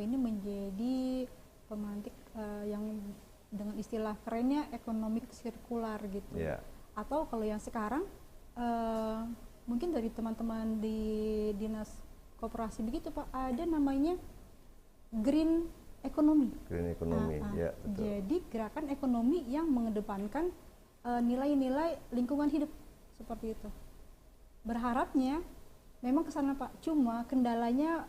ini menjadi pemantik yang dengan istilah kerennya ekonomi sirkular gitu. Atau kalau yang sekarang mungkin dari teman-teman di dinas koperasi begitu Pak, ada namanya green economy. Green economy, ya betul. Jadi gerakan ekonomi yang mengedepankan nilai-nilai lingkungan hidup seperti itu. Berharapnya memang ke sana Pak. Cuma kendalanya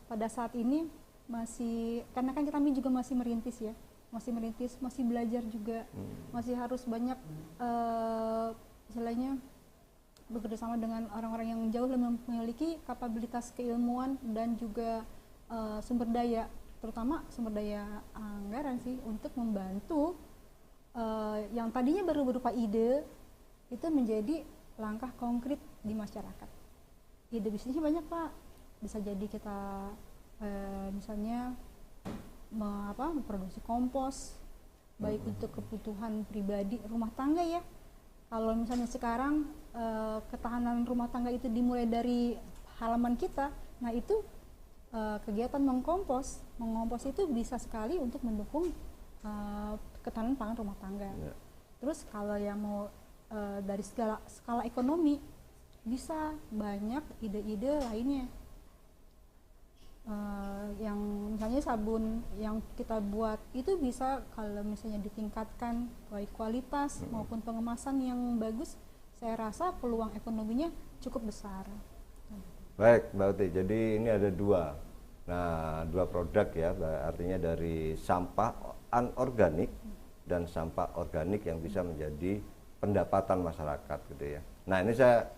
pada saat ini masih, karena kan kami juga masih merintis ya, masih belajar juga, masih harus banyak istilahnya bekerja sama dengan orang-orang yang jauh lebih memiliki kapabilitas keilmuan dan juga sumber daya, terutama sumber daya anggaran sih, untuk membantu yang tadinya baru berupa ide itu menjadi langkah konkret di masyarakat. Ide bisnisnya banyak Pak, bisa jadi kita misalnya memproduksi kompos, baik untuk kebutuhan pribadi rumah tangga ya. Kalau misalnya sekarang ketahanan rumah tangga itu dimulai dari halaman kita, nah itu kegiatan mengompos itu bisa sekali untuk mendukung ketahanan pangan rumah tangga. Terus kalau yang mau dari skala ekonomi, bisa banyak ide-ide lainnya. Yang misalnya sabun yang kita buat itu bisa kalau misalnya ditingkatkan baik kualitas maupun pengemasan yang bagus, saya rasa peluang ekonominya cukup besar. Baik Mbak Uti, jadi ini ada dua produk ya, artinya dari sampah anorganik dan sampah organik yang bisa menjadi pendapatan masyarakat gitu ya. Nah ini saya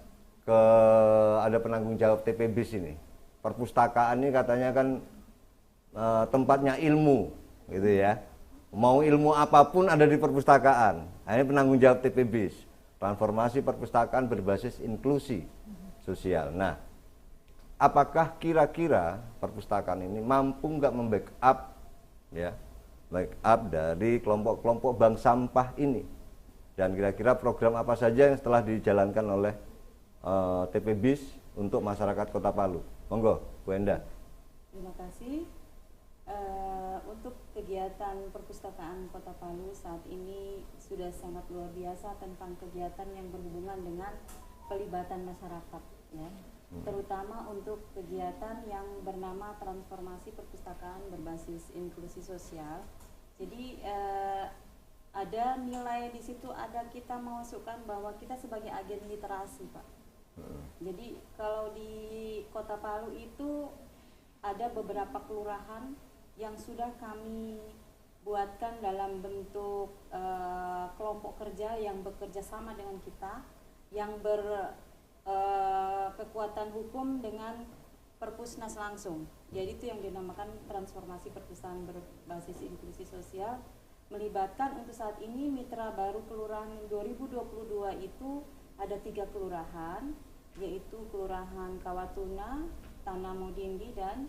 ada penanggung jawab TPBIS ini. Perpustakaan ini katanya kan tempatnya ilmu gitu ya. Mau ilmu apapun ada di perpustakaan. Nah, ini penanggung jawab TPBIS, transformasi perpustakaan berbasis inklusi sosial. Nah, apakah kira-kira perpustakaan ini mampu nggak membackup ya, backup dari kelompok-kelompok bank sampah ini? Dan kira-kira program apa saja yang setelah dijalankan oleh TPBIS untuk masyarakat Kota Palu? Monggo, Bu Enda. Terima kasih. Untuk kegiatan perpustakaan Kota Palu saat ini sudah sangat luar biasa tentang kegiatan yang berhubungan dengan pelibatan masyarakat, ya. Terutama untuk kegiatan yang bernama transformasi perpustakaan berbasis inklusi sosial. Jadi ada nilai di situ, ada kita memasukkan bahwa kita sebagai agen literasi, Pak. Jadi kalau di Kota Palu itu ada beberapa kelurahan yang sudah kami buatkan dalam bentuk kelompok kerja yang bekerja sama dengan kita, yang berkekuatan hukum dengan Perpusnas langsung. Jadi itu yang dinamakan transformasi perpustakaan berbasis inklusi sosial, melibatkan untuk saat ini mitra baru kelurahan 2022 itu ada 3 kelurahan, yaitu Kelurahan Kawatuna, Tanah Modindi, dan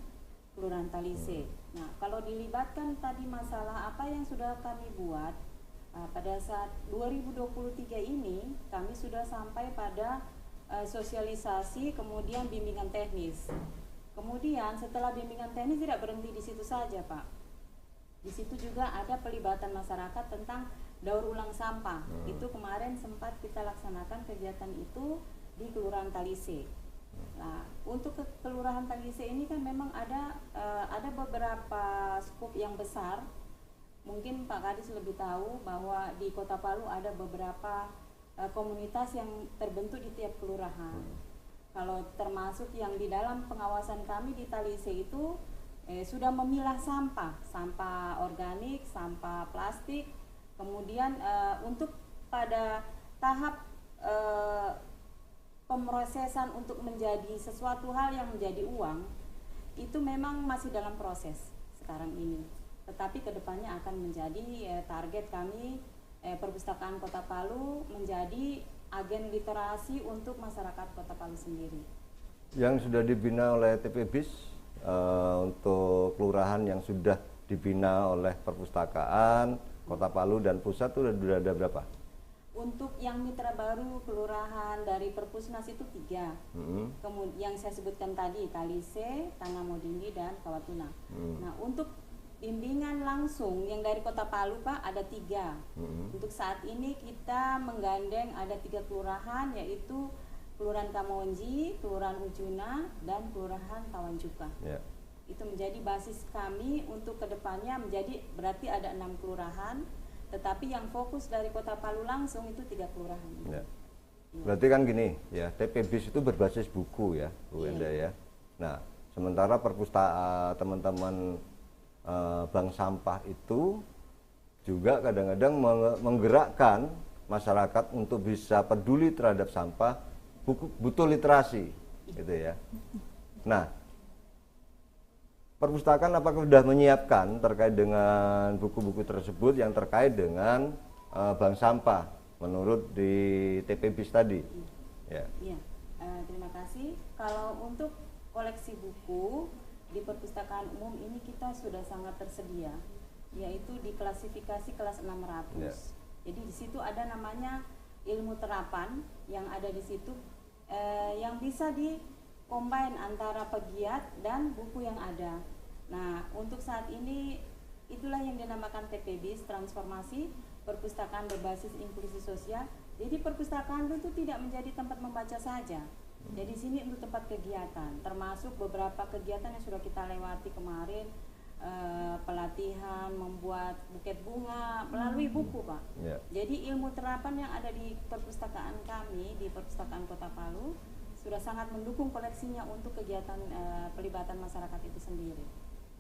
Kelurahan Talise. Nah, kalau dilibatkan tadi masalah apa yang sudah kami buat, pada saat 2023 ini kami sudah sampai pada sosialisasi, kemudian bimbingan teknis. Kemudian setelah bimbingan teknis tidak berhenti di situ saja, Pak. Di situ juga ada pelibatan masyarakat tentang daur ulang sampah. Itu kemarin sempat kita laksanakan kegiatan itu di Kelurahan Talise. Nah, untuk Kelurahan Talise ini kan memang ada beberapa skop yang besar. Mungkin Pak Kadis lebih tahu bahwa di Kota Palu ada beberapa komunitas yang terbentuk di tiap kelurahan. Kalau termasuk yang di dalam pengawasan kami di Talise itu sudah memilah sampah organik, sampah plastik. Kemudian untuk pada tahap pemrosesan untuk menjadi sesuatu hal yang menjadi uang, itu memang masih dalam proses sekarang ini. Tetapi kedepannya akan menjadi target kami, perpustakaan Kota Palu menjadi agen literasi untuk masyarakat Kota Palu sendiri. Yang sudah dibina oleh TPBIS untuk kelurahan yang sudah dibina oleh perpustakaan Kota Palu dan pusat itu sudah ada berapa? Untuk yang mitra baru kelurahan dari Perpusnas itu 3. Kemudian yang saya sebutkan tadi, Talise, Tangamodini, dan Kawatuna. Nah, untuk bimbingan langsung yang dari Kota Palu, Pak, ada 3. Untuk saat ini kita menggandeng ada 3 kelurahan, yaitu Kelurahan Kamonji, Kelurahan Ujuna, dan Kelurahan Tawanjuka. Itu menjadi basis kami untuk kedepannya, menjadi berarti ada 6 kelurahan. Tetapi yang fokus dari Kota Palu langsung itu 3 kelurahan. Berarti kan gini ya, TPBIS itu berbasis buku ya, Bu Enda ya. Nah, sementara perpustakaan teman-teman bank sampah itu juga kadang-kadang menggerakkan masyarakat untuk bisa peduli terhadap sampah, butuh literasi, gitu ya. Nah, perpustakaan apakah sudah menyiapkan terkait dengan buku-buku tersebut yang terkait dengan bank sampah menurut di TPBIS tadi? Iya, terima kasih. Kalau untuk koleksi buku di perpustakaan umum ini kita sudah sangat tersedia, yaitu di klasifikasi kelas 600. Jadi di situ ada namanya ilmu terapan yang ada di situ, yang bisa combine antara pegiat dan buku yang ada. Nah, untuk saat ini itulah yang dinamakan TPBIS, transformasi perpustakaan berbasis inklusi sosial. Jadi perpustakaan itu tidak menjadi tempat membaca saja. Jadi sini untuk tempat kegiatan, termasuk beberapa kegiatan yang sudah kita lewati kemarin, pelatihan membuat buket bunga melalui buku, Pak. Jadi ilmu terapan yang ada di perpustakaan kami di Perpustakaan Kota Palu sudah sangat mendukung koleksinya untuk kegiatan pelibatan masyarakat itu sendiri.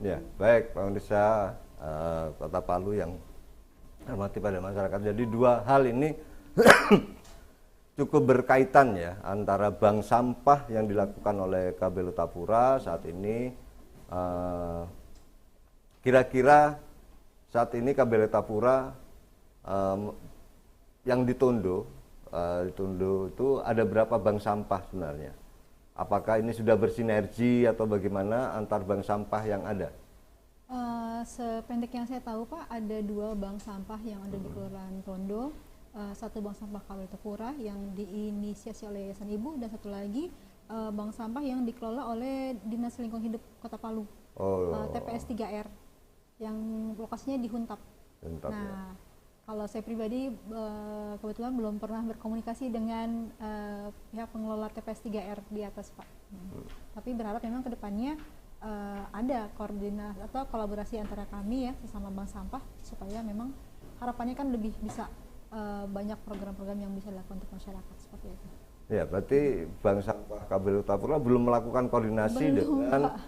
Ya, baik Pak Undisa, Kota Palu yang hormati pada masyarakat. Jadi 2 hal ini cukup berkaitan ya, antara bank sampah yang dilakukan oleh KB Lutapura saat ini. Kira-kira saat ini KB Lutapura yang ditondo itu ada berapa bank sampah sebenarnya? Apakah ini sudah bersinergi atau bagaimana antar bank sampah yang ada? Sependek yang saya tahu, Pak, ada 2 bank sampah yang ada di Kelurahan Tondo. 1 bank sampah KB Lutapura yang diinisiasi oleh Yayasan Ibu, dan 1 lagi bank sampah yang dikelola oleh Dinas Lingkungan Hidup Kota Palu, TPS 3R, yang lokasinya di Huntap. Nah, kalau saya pribadi kebetulan belum pernah berkomunikasi dengan pihak pengelola TPS 3R di atas, Pak. Tapi berharap memang kedepannya ada koordinasi atau kolaborasi antara kami ya sesama bank sampah, supaya memang harapannya kan lebih bisa banyak program-program yang bisa dilakukan untuk masyarakat seperti itu. Ya, berarti bank sampah KB Lutapura belum melakukan koordinasi dengan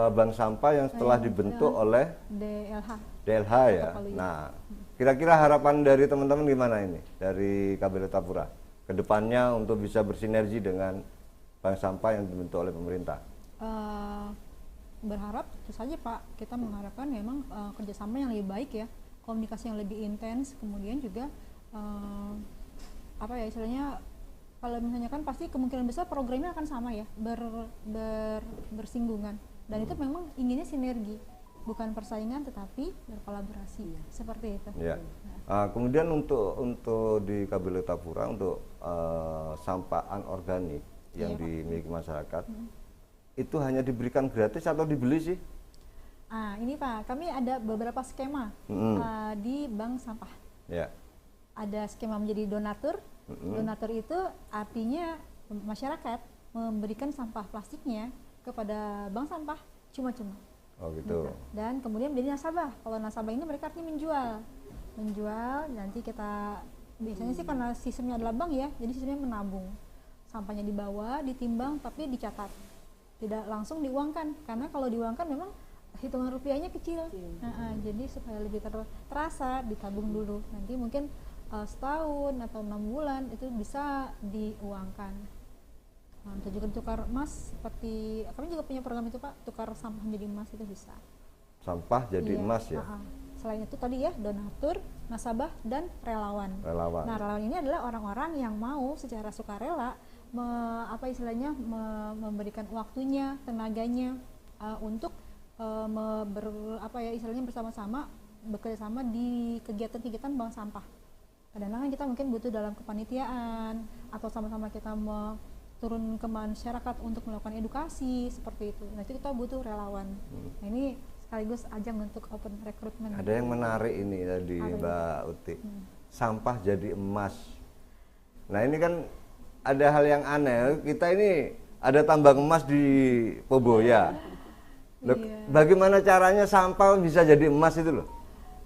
bank sampah yang setelah dibentuk oleh DLH ya. Nah, kira-kira harapan dari teman-teman gimana ini dari KB Lutapura ke depannya untuk bisa bersinergi dengan bank sampah yang dibentuk oleh pemerintah? Berharap tentu saja, Pak, kita mengharapkan memang kerjasama yang lebih baik ya, komunikasi yang lebih intens, kemudian juga istilahnya kalau misalnya kan pasti kemungkinan besar programnya akan sama ya, bersinggungan, dan itu memang inginnya sinergi, bukan persaingan tetapi berkolaborasi seperti itu. Ya. Kemudian untuk di KB Lutapura untuk sampah anorganik yang dimiliki masyarakat, itu hanya diberikan gratis atau dibeli sih? Ini Pak, kami ada beberapa skema di bank sampah. Ada skema menjadi donatur. Donatur itu artinya masyarakat memberikan sampah plastiknya kepada bank sampah cuma-cuma. Oh gitu. Dan kemudian menjadi nasabah. Kalau nasabah ini mereka artinya menjual. Nanti kita biasanya sih karena sistemnya adalah bank ya, jadi sistemnya menabung. Sampahnya dibawa, ditimbang, tapi dicatat. Tidak langsung diuangkan, karena kalau diuangkan memang hitungan rupiahnya kecil. Jadi supaya lebih terasa, ditabung dulu. Nanti mungkin setahun atau 6 bulan itu bisa diuangkan. Untuk juga tukar emas, seperti kami juga punya program itu, Pak, tukar sampah menjadi emas itu bisa. Sampah jadi emas ya? Selain itu tadi ya, donatur, nasabah, dan relawan. Nah, relawan ini adalah orang-orang yang mau secara sukarela memberikan waktunya, tenaganya untuk bersama-sama bekerja sama di kegiatan-kegiatan bank sampah. Kadang-kadang kita mungkin butuh dalam kepanitiaan atau sama-sama kita mau turun ke masyarakat untuk melakukan edukasi seperti itu. Nah itu kita butuh relawan. Nah ini sekaligus ajang untuk open recruitment. Ada yang menarik ini tadi Apa itu? Mbak Uti, sampah jadi emas. Nah ini kan ada hal yang aneh, kita ini ada tambang emas di Poboya. Loh, Iya. bagaimana caranya sampah bisa jadi emas itu loh?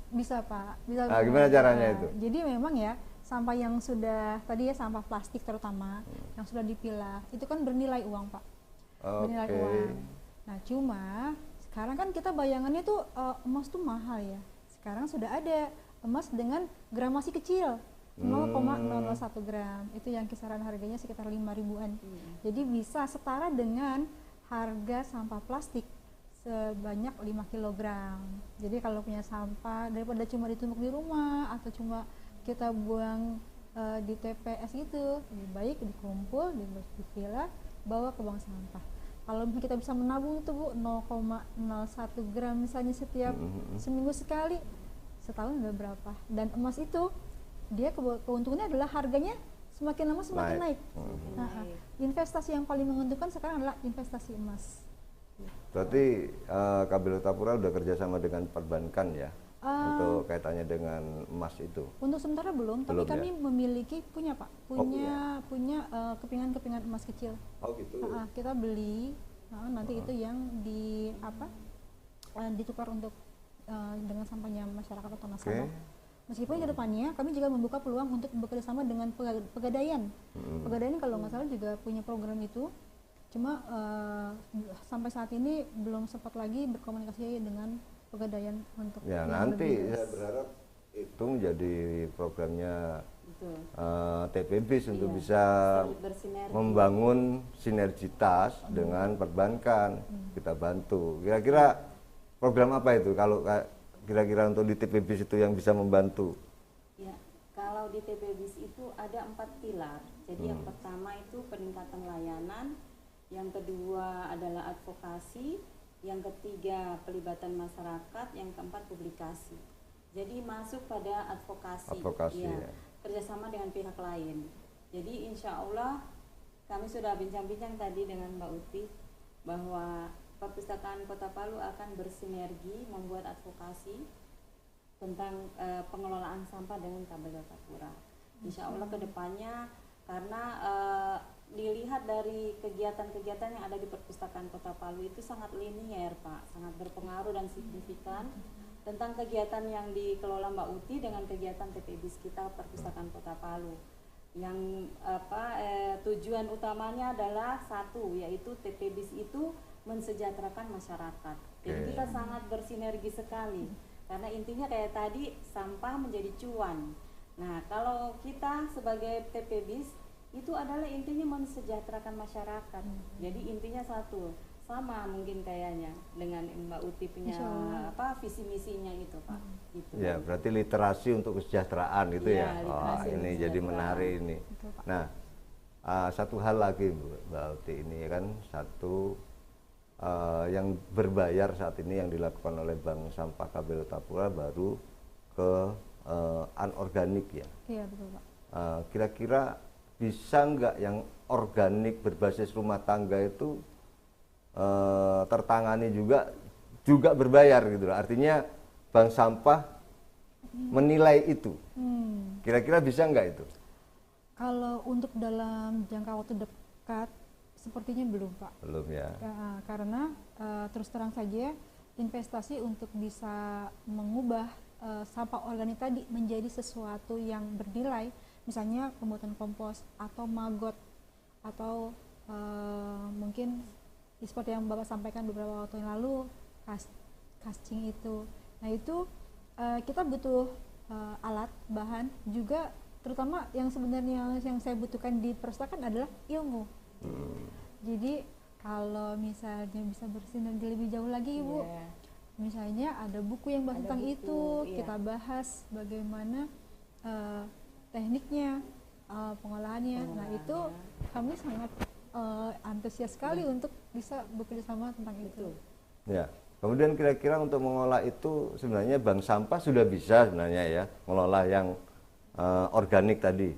Bisa Pak, bisa. Nah, gimana caranya itu? Jadi memang ya sampah yang sudah tadi ya sampah plastik terutama yang sudah dipilah itu kan bernilai uang Pak, bernilai Oke. uang. Nah cuma sekarang kan kita bayangannya tuh emas tuh mahal ya. Sekarang sudah ada emas dengan gramasi kecil 0,001 gram itu yang kisaran harganya sekitar 5 ribuan. Jadi bisa setara dengan harga sampah plastik sebanyak 5 kilogram. Jadi kalau punya sampah daripada cuma ditumpuk di rumah atau cuma kita buang di TPS gitu, lebih baik dikumpul, dipilah, bawa ke bank sampah. Kalau misalnya kita bisa menabung itu Bu 0,01 gram misalnya setiap seminggu sekali, setahun udah berapa? Dan emas itu dia keuntungannya adalah harganya semakin lama semakin naik. Nah, investasi yang paling menguntungkan sekarang adalah investasi emas. Berarti Kabel Utapura udah kerjasama dengan perbankan ya untuk kaitannya dengan emas itu. Untuk sementara belum, tapi Belum, ya? kami memiliki punya Pak, punya kepingan-kepingan emas kecil. Oh gitu. Kita beli, nanti itu yang ditukar untuk dengan sampahnya masyarakat atau nasabah. Meskipun ke depannya kami juga membuka peluang untuk bekerja sama dengan Pegadaian. Pegadaian kalau nggak salah juga punya program itu. Cuma sampai saat ini belum sempat lagi berkomunikasi dengan Pegadaian untuk Ya yang nanti lebih saya berharap itu menjadi programnya Betul. TPBIS untuk Iya, bisa bersinergi. membangun sinergitas dengan perbankan. Kita bantu. Kira-kira program apa itu kalau kira-kira untuk di TPBIS itu yang bisa membantu? Ya, kalau di TPBIS itu ada 4 pilar. Jadi yang pertama itu peningkatan layanan, yang kedua adalah advokasi, yang ketiga pelibatan masyarakat, yang keempat publikasi. Jadi masuk pada advokasi, Ya. kerjasama dengan pihak lain. Jadi insya Allah kami sudah bincang-bincang tadi dengan Mbak Uti bahwa Perpustakaan Kota Palu akan bersinergi membuat advokasi tentang pengelolaan sampah dengan Kabel Utapura. Insya Allah kedepannya karena dilihat dari kegiatan-kegiatan yang ada di Perpustakaan Kota Palu itu sangat linier Pak, sangat berpengaruh dan signifikan tentang kegiatan yang dikelola Mbak Uti dengan kegiatan TPBIS kita Perpustakaan Kota Palu. Yang tujuan utamanya adalah satu, yaitu TPBIS itu mensejahterakan masyarakat. Jadi kita sangat bersinergi sekali karena intinya kayak tadi sampah menjadi cuan. Nah kalau kita sebagai TPBIS itu adalah intinya mensejahterakan masyarakat. Jadi intinya satu, sama mungkin kayaknya dengan Mbak Uti punya visi misinya itu Pak. Gitu. Ya berarti literasi untuk kesejahteraan gitu ya. Iya, Oh literasi ini untuk jadi kesejahteraan. menarik ini. Betul, Pak. Nah satu hal lagi Mbak Uti, ini kan satu yang berbayar saat ini yang dilakukan oleh Bank Sampah Kabel Utapura baru ke anorganik ya. Iya betul Pak. Kira-kira bisa nggak yang organik berbasis rumah tangga itu tertangani juga berbayar gitu loh. Artinya Bank Sampah menilai itu. Kira-kira bisa nggak itu? Kalau untuk dalam jangka waktu dekat sepertinya belum Pak. Belum ya. Karena terus terang saja investasi untuk bisa mengubah sampah organik tadi menjadi sesuatu yang bernilai, misalnya pembuatan kompos atau maggot atau mungkin seperti yang Bapak sampaikan beberapa waktu yang lalu casting itu. Nah itu kita butuh alat, bahan, juga terutama yang sebenarnya yang saya butuhkan di perpustakaan adalah ilmu. Jadi kalau misalnya bisa bersinergi lebih jauh lagi Ibu, misalnya ada buku yang bahas tentang itu, kita bahas bagaimana tekniknya, pengolahannya. Nah itu kami sangat antusias sekali untuk bisa bekerja sama tentang itu. Ya. Kemudian kira-kira untuk mengolah itu sebenarnya Bank Sampah sudah bisa sebenarnya ya mengelola yang organik tadi.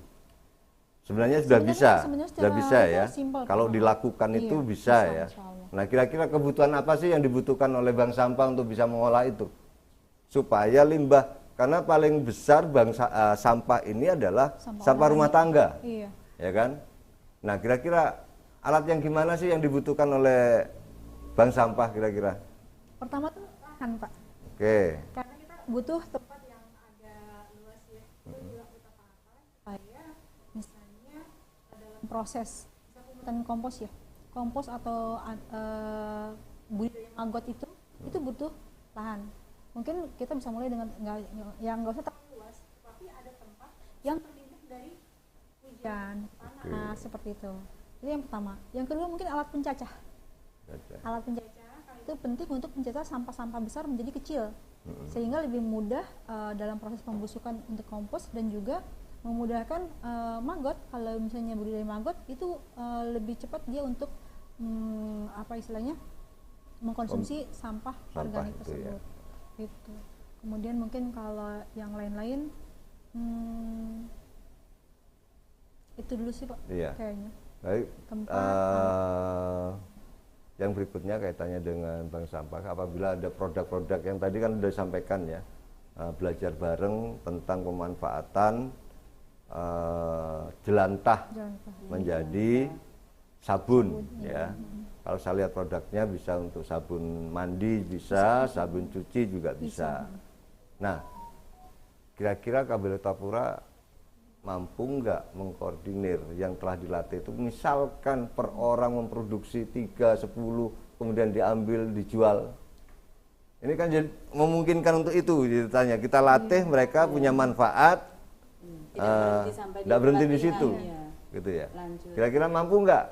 Sebenarnya sudah bisa, sudah bisa ya. Kalau dilakukan itu bisa ya. Nah, kira-kira kebutuhan apa sih yang dibutuhkan oleh bank sampah untuk bisa mengolah itu? Supaya limbah, karena paling besar sampah ini adalah sampah rumah tangga, ya kan? Nah, kira-kira alat yang gimana sih yang dibutuhkan oleh bank sampah kira-kira? Pertama tuh lahan, Pak. Oke. Karena kita butuh tempat yang agak luas ya. Itu juga kita apa supaya misalnya dalam proses pembuatan kompos ya, kompos atau budidaya maggot itu butuh lahan. Mungkin kita bisa mulai dengan nggak usah terlalu luas, tapi ada tempat yang terlindung dari hujan, panas, seperti itu. Itu yang pertama. Yang kedua mungkin alat pencacah. Alat pencacah itu penting untuk mencacah sampah-sampah besar menjadi kecil, sehingga lebih mudah dalam proses pembusukan untuk kompos dan juga memudahkan maggot. Kalau misalnya budidaya maggot itu lebih cepat dia untuk mengkonsumsi sampah organik tersebut. Ya. Gitu. Kemudian mungkin kalau yang lain-lain itu dulu sih Pak, kayaknya. Baik. Yang berikutnya kaitannya dengan bank sampah, apabila ada produk-produk yang tadi kan sudah disampaikan ya, belajar bareng tentang pemanfaatan jelantah menjadi sabun ya. Kalau saya lihat produknya bisa untuk sabun mandi bisa, sabun cuci juga bisa. Nah, kira-kira KBL Tapura mampu nggak mengkoordinir yang telah dilatih itu, misalkan per orang memproduksi 3, 10 kemudian diambil dijual, ini kan jadi memungkinkan untuk itu ditanya, kita latih mereka punya manfaat, tidak berhenti di situ gitu ya. Kira-kira mampu nggak?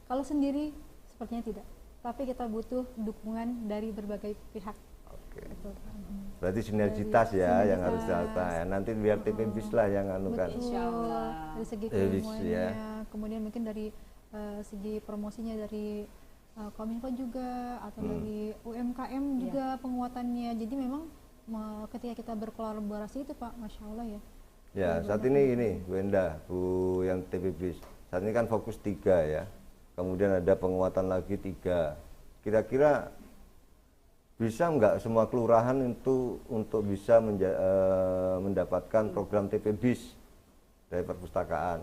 Kalau sendiri sepertinya tidak, tapi kita butuh dukungan dari berbagai pihak. Berarti sinergitas ya yang harus dilakukan. Nanti biar TPBIS lah yang anukan. Dari segi keilmuannya, kemudian mungkin dari segi promosinya dari Kominfo juga, atau dari UMKM juga penguatannya. Jadi memang ketika kita berkolaborasi itu Pak, Masya Allah ya. Ya, saat ini Bu Endah, Bu yang TPBIS, saat ini kan fokus 3 ya. Kemudian ada penguatan lagi 3. Kira-kira bisa nggak semua kelurahan itu untuk bisa mendapatkan program TPBIS dari perpustakaan,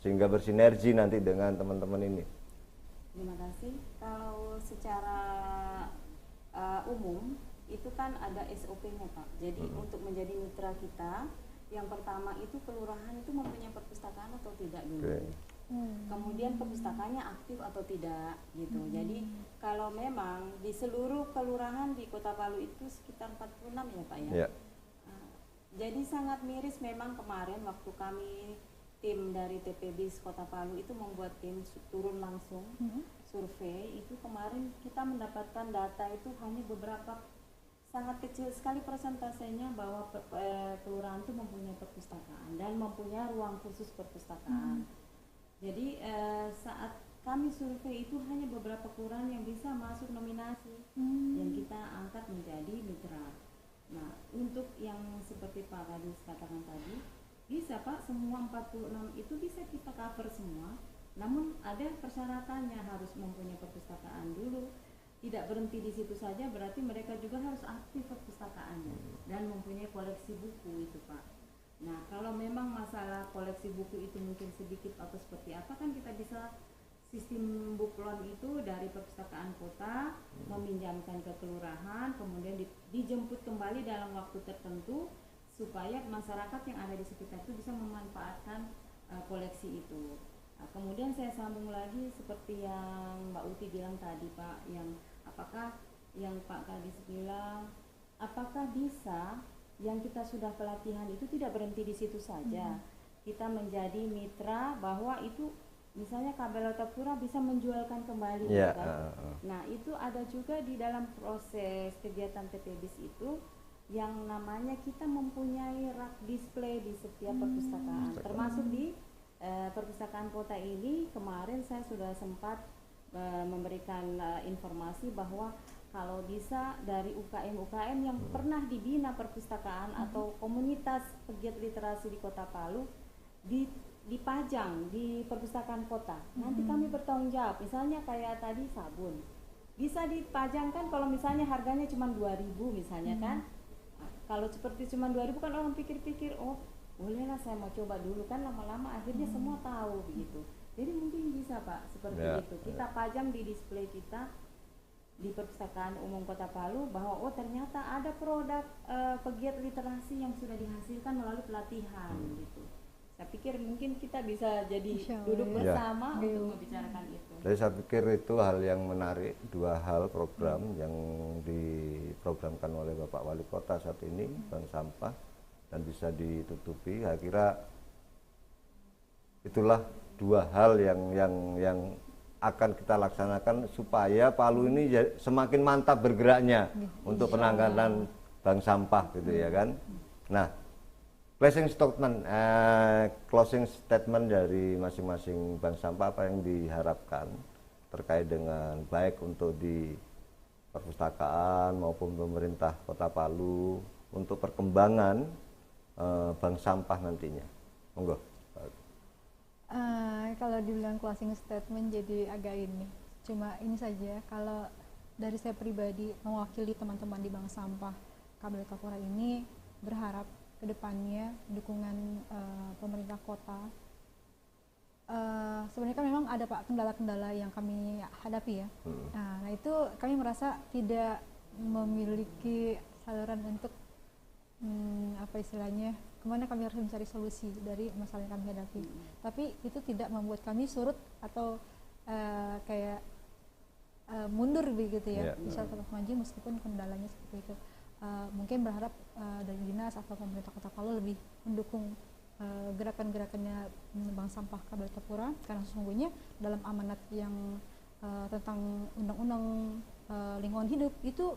sehingga bersinergi nanti dengan teman-teman ini? Terima kasih. Kalau secara umum itu kan ada SOP-nya Pak. Jadi untuk menjadi mitra kita, yang pertama itu kelurahan itu mempunyai perpustakaan atau tidak dulu. Kemudian perpustakaannya aktif atau tidak gitu. Jadi kalau memang di seluruh kelurahan di Kota Palu itu sekitar 46 ya Pak ya. Jadi sangat miris memang kemarin waktu kami tim dari TPBIS Kota Palu itu membuat tim turun langsung survei, itu kemarin kita mendapatkan data itu hanya beberapa, sangat kecil sekali persentasenya bahwa kelurahan itu mempunyai perpustakaan dan mempunyai ruang khusus perpustakaan. Jadi saat kami survei itu hanya beberapa kelurahan yang bisa masuk nominasi yang kita angkat menjadi mitra. Nah, untuk yang seperti Pak Kadis katakan tadi, bisa Pak, semua 46 itu bisa kita cover semua. Namun ada persyaratannya, harus mempunyai perpustakaan dulu. Tidak berhenti di situ saja, berarti mereka juga harus aktif perpustakaannya dan mempunyai koleksi buku itu Pak. Nah, kalau memang masalah koleksi buku itu mungkin sedikit atau seperti apa, kan kita bisa sistem buklon itu dari perpustakaan kota meminjamkan ke kelurahan, kemudian dijemput kembali dalam waktu tertentu supaya masyarakat yang ada di sekitar itu bisa memanfaatkan koleksi itu. Nah, kemudian saya sambung lagi seperti yang Mbak Uti bilang tadi Pak, yang apakah yang Pak Kadis bilang, apakah bisa yang kita sudah pelatihan itu tidak berhenti di situ saja. Kita menjadi mitra bahwa itu misalnya KBL Tapura bisa menjualkan kembali kan. Nah, itu ada juga di dalam proses kegiatan TPBIS itu yang namanya kita mempunyai rak display di setiap perpustakaan. Termasuk di perpustakaan kota ini kemarin saya sudah sempat memberikan informasi bahwa kalau bisa dari UKM-UKM yang pernah dibina perpustakaan atau komunitas pegiat literasi di Kota Palu dipajang di perpustakaan kota. Nanti kami bertanggung jawab. Misalnya kayak tadi sabun, bisa dipajangkan kalau misalnya harganya cuma 2.000 misalnya kan. Nah, kalau seperti cuma 2.000 kan orang pikir-pikir, oh bolehlah saya mau coba dulu, kan lama-lama akhirnya semua tahu begitu. Jadi mungkin bisa Pak seperti itu. Kita pajang di display kita di Perpustakaan Umum Kota Palu bahwa oh ternyata ada produk pegiat literasi yang sudah dihasilkan melalui pelatihan gitu. Saya pikir mungkin kita bisa jadi duduk bersama untuk membicarakan itu. Jadi saya pikir itu hal yang menarik, dua hal program yang diprogramkan oleh Bapak Wali Kota saat ini, Bank Sampah, dan bisa ditutupi. Saya kira itulah dua hal yang akan kita laksanakan supaya Palu ini semakin mantap bergeraknya untuk penanganan bank sampah gitu ya kan. Nah, closing statement dari masing-masing bank sampah apa yang diharapkan terkait dengan baik untuk di perpustakaan maupun pemerintah Kota Palu untuk perkembangan bank sampah nantinya. Monggo. Kalau dibilang closing statement jadi agak ini, cuma ini saja. Kalau dari saya pribadi mewakili teman-teman di Bank Sampah Kabupaten Tapura ini berharap kedepannya dukungan pemerintah kota. Sebenarnya kan memang ada Pak kendala-kendala yang kami hadapi ya. Nah itu kami merasa tidak memiliki saluran untuk apa istilahnya, kemana kami harus mencari solusi dari masalah yang kami hadapi. Tapi itu tidak membuat kami surut atau kayak mundur begitu ya. Bisa tetap maju meskipun kendalanya seperti itu. Mungkin berharap dari dinas atau pemerintah Kota Palu lebih mendukung gerakan-gerakannya Bank Sampah Kabupaten Tapura, karena sesungguhnya dalam amanat yang tentang undang-undang lingkungan hidup itu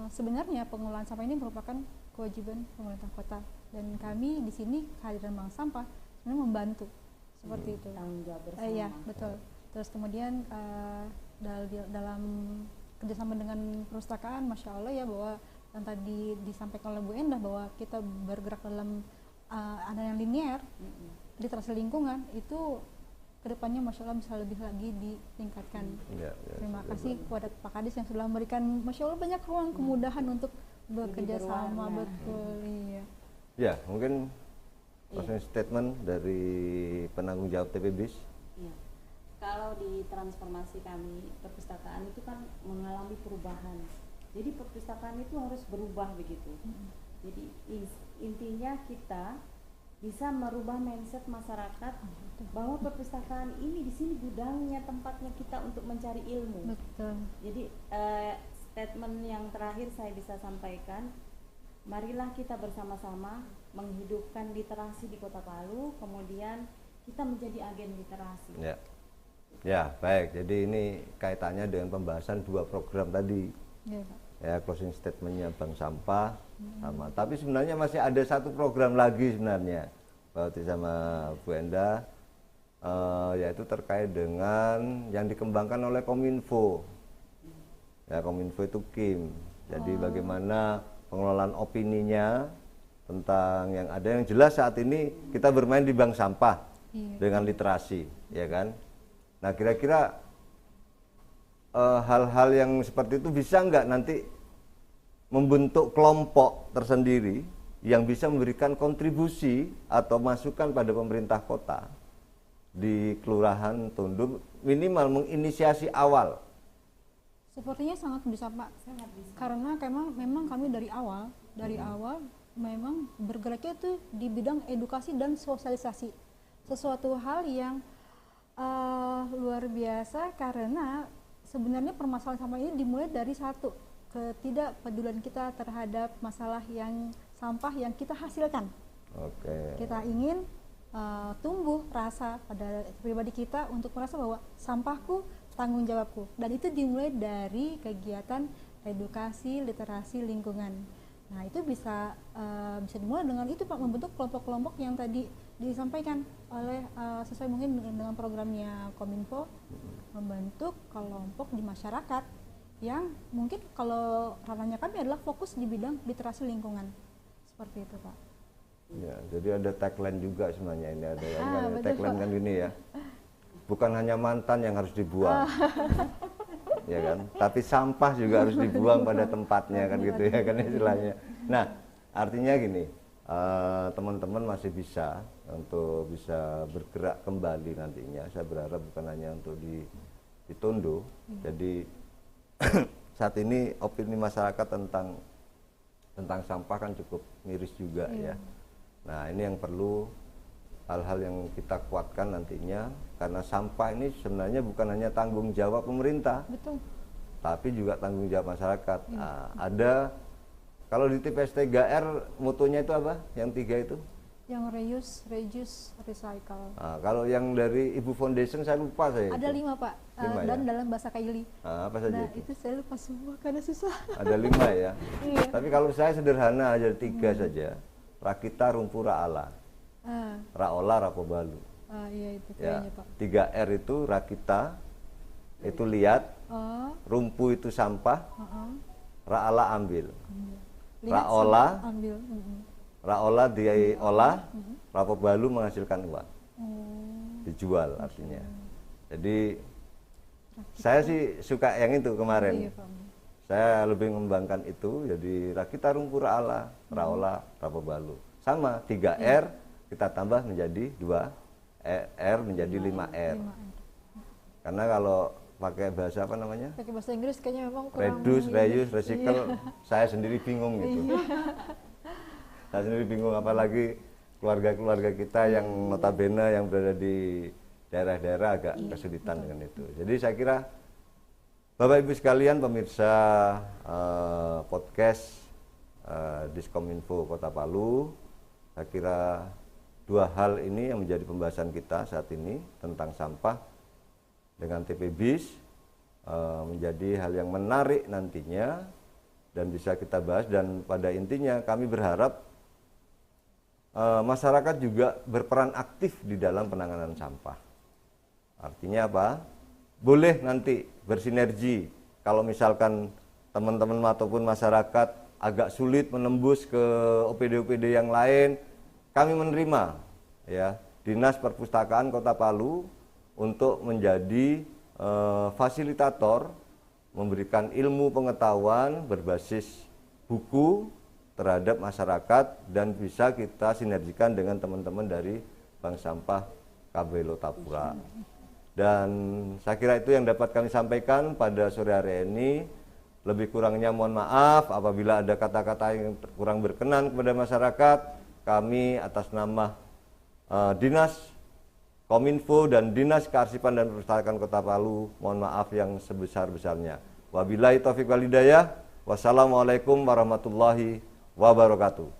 sebenarnya pengelolaan sampah ini merupakan kewajiban pemerintah kota, dan kami di sini kehadiran Bank Sampah sebenarnya membantu seperti itu. Tanggung jawab bersama. Iya betul. Terus kemudian dalam kerjasama dengan perpustakaan, masya Allah ya, bahwa yang tadi disampaikan oleh Bu Endah bahwa kita bergerak dalam ada yang linear, literasi lingkungan itu kedepannya masya Allah bisa lebih lagi ditingkatkan. Terima kasih kepada Pak Kadis yang sudah memberikan masya Allah banyak ruang kemudahan untuk bekerja sama. Betul. Iya. Ya, mungkin closing statement dari penanggung jawab TPBIS. Iya. Kalau di transformasi kami perpustakaan itu kan mengalami perubahan. Jadi perpustakaan itu harus berubah begitu. Jadi intinya kita bisa merubah mindset masyarakat bahwa perpustakaan ini di sini gudangnya, tempatnya kita untuk mencari ilmu. Betul. Jadi statement yang terakhir saya bisa sampaikan, marilah kita bersama-sama menghidupkan literasi di Kota Palu, kemudian kita menjadi agen literasi. Ya, baik. Jadi ini kaitannya dengan pembahasan dua program tadi. Ya, Pak. Ya, closing statementnya Bank Sampah sama. Tapi sebenarnya masih ada satu program lagi sebenarnya, Pak Oti sama Bu Endah, yaitu terkait dengan yang dikembangkan oleh Kominfo. Ya, Kominfo itu Kim. Jadi bagaimana pengelolaan opininya tentang yang ada, yang jelas saat ini kita bermain di bank sampah dengan literasi, ya kan? Nah, kira-kira hal-hal yang seperti itu bisa nggak nanti membentuk kelompok tersendiri yang bisa memberikan kontribusi atau masukan pada pemerintah kota di Kelurahan Tunduk, minimal menginisiasi awal. Sepertinya sangat bisa Pak, karena memang kami dari awal memang bergeraknya itu di bidang edukasi dan sosialisasi, sesuatu hal yang luar biasa, karena sebenarnya permasalahan sampah ini dimulai dari satu ketidakpedulian kita terhadap masalah yang sampah yang kita hasilkan. Kita ingin tumbuh rasa pada pribadi kita untuk merasa bahwa sampahku tanggung jawabku, dan itu dimulai dari kegiatan edukasi literasi lingkungan. Nah itu bisa dimulai dengan itu Pak, membentuk kelompok-kelompok yang tadi disampaikan oleh sesuai mungkin dengan programnya Kominfo, membentuk kelompok di masyarakat yang mungkin kalau ranahnya kami adalah fokus di bidang literasi lingkungan. Seperti itu, Pak. Ya, jadi ada tagline juga sebenarnya ini ada yang kan, betul, tagline Pak. kan gini ya. Bukan hanya mantan yang harus dibuang. Ya kan? Tapi sampah juga harus dibuang pada tempatnya kan gitu ya kan istilahnya. Nah, artinya gini, teman-teman masih bisa untuk bisa bergerak kembali nantinya. Saya berharap bukan hanya untuk ditunduk. Jadi saat ini opini masyarakat tentang sampah kan cukup miris juga ya. Nah, ini yang perlu hal-hal yang kita kuatkan nantinya, karena sampah ini sebenarnya bukan hanya tanggung jawab pemerintah, Betul. tapi juga tanggung jawab masyarakat. Nah, ada kalau di TPS 3R mutunya itu apa? Yang 3 itu? Yang reuse, recycle. Nah, kalau yang dari Ibu Foundation saya lupa saya. Ada itu. 5, Pak. 5 Dan ya? dalam bahasa Kaili. Nah, apa saja Nah, itu? itu saya lupa semua karena susah. Ada 5 ya. Iya. Tapi kalau saya sederhana aja 3 saja. Rakita, Rumpu, Ra'ala. Ah, Ra'ola, Rapobalu. iya itu Ya, kayaknya, Pak. 3R itu Rakita, itu lihat, Oh, Rumpu itu sampah, Ra'ala ambil. lihat Ra'ola, sama ambil. Ra'ola diolah, Rapobalu menghasilkan uang. Oh, Dijual artinya. Jadi saya sih suka yang itu kemarin. iya, Pak. Saya lebih mengembangkan itu, jadi Rakita, Rumpu, Ra'ala, Ra'ola, Rapobalu. Sama 3R kita tambah menjadi 2R menjadi 5R. 5R. Karena kalau pakai bahasa apa namanya? Pakai bahasa Inggris kayaknya memang kurang Reduce, reuse, Iya. recycle, saya sendiri bingung gitu. Saya sendiri bingung, apalagi keluarga-keluarga kita yang notabene yang berada di daerah-daerah agak kesulitan dengan itu. Jadi saya kira Bapak Ibu sekalian pemirsa podcast Diskominfo Kota Palu, saya kira 2 hal ini yang menjadi pembahasan kita saat ini tentang sampah dengan TPBIS menjadi hal yang menarik nantinya dan bisa kita bahas, dan pada intinya kami berharap masyarakat juga berperan aktif di dalam penanganan sampah. Artinya apa? Boleh nanti bersinergi kalau misalkan teman-teman ataupun masyarakat agak sulit menembus ke OPD-OPD yang lain, kami menerima ya Dinas Perpustakaan Kota Palu untuk menjadi fasilitator, memberikan ilmu pengetahuan berbasis buku terhadap masyarakat, dan bisa kita sinergikan dengan teman-teman dari Bank Sampah KB Lotapura. Dan saya kira itu yang dapat kami sampaikan pada sore hari ini. Lebih kurangnya mohon maaf apabila ada kata-kata yang kurang berkenan kepada masyarakat. Kami atas nama Dinas Kominfo dan Dinas Kearsipan dan Perpustakaan Kota Palu mohon maaf yang sebesar-besarnya. Wabillahi taufiq wal hidayah. Wassalamualaikum warahmatullahi wabarakatuh.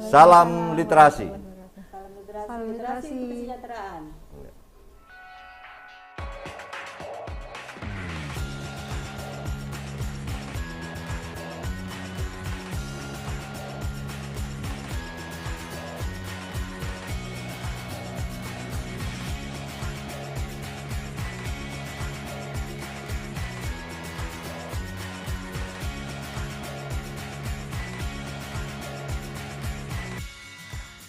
Salam literasi. Salam literasi untuk kesejahteraan.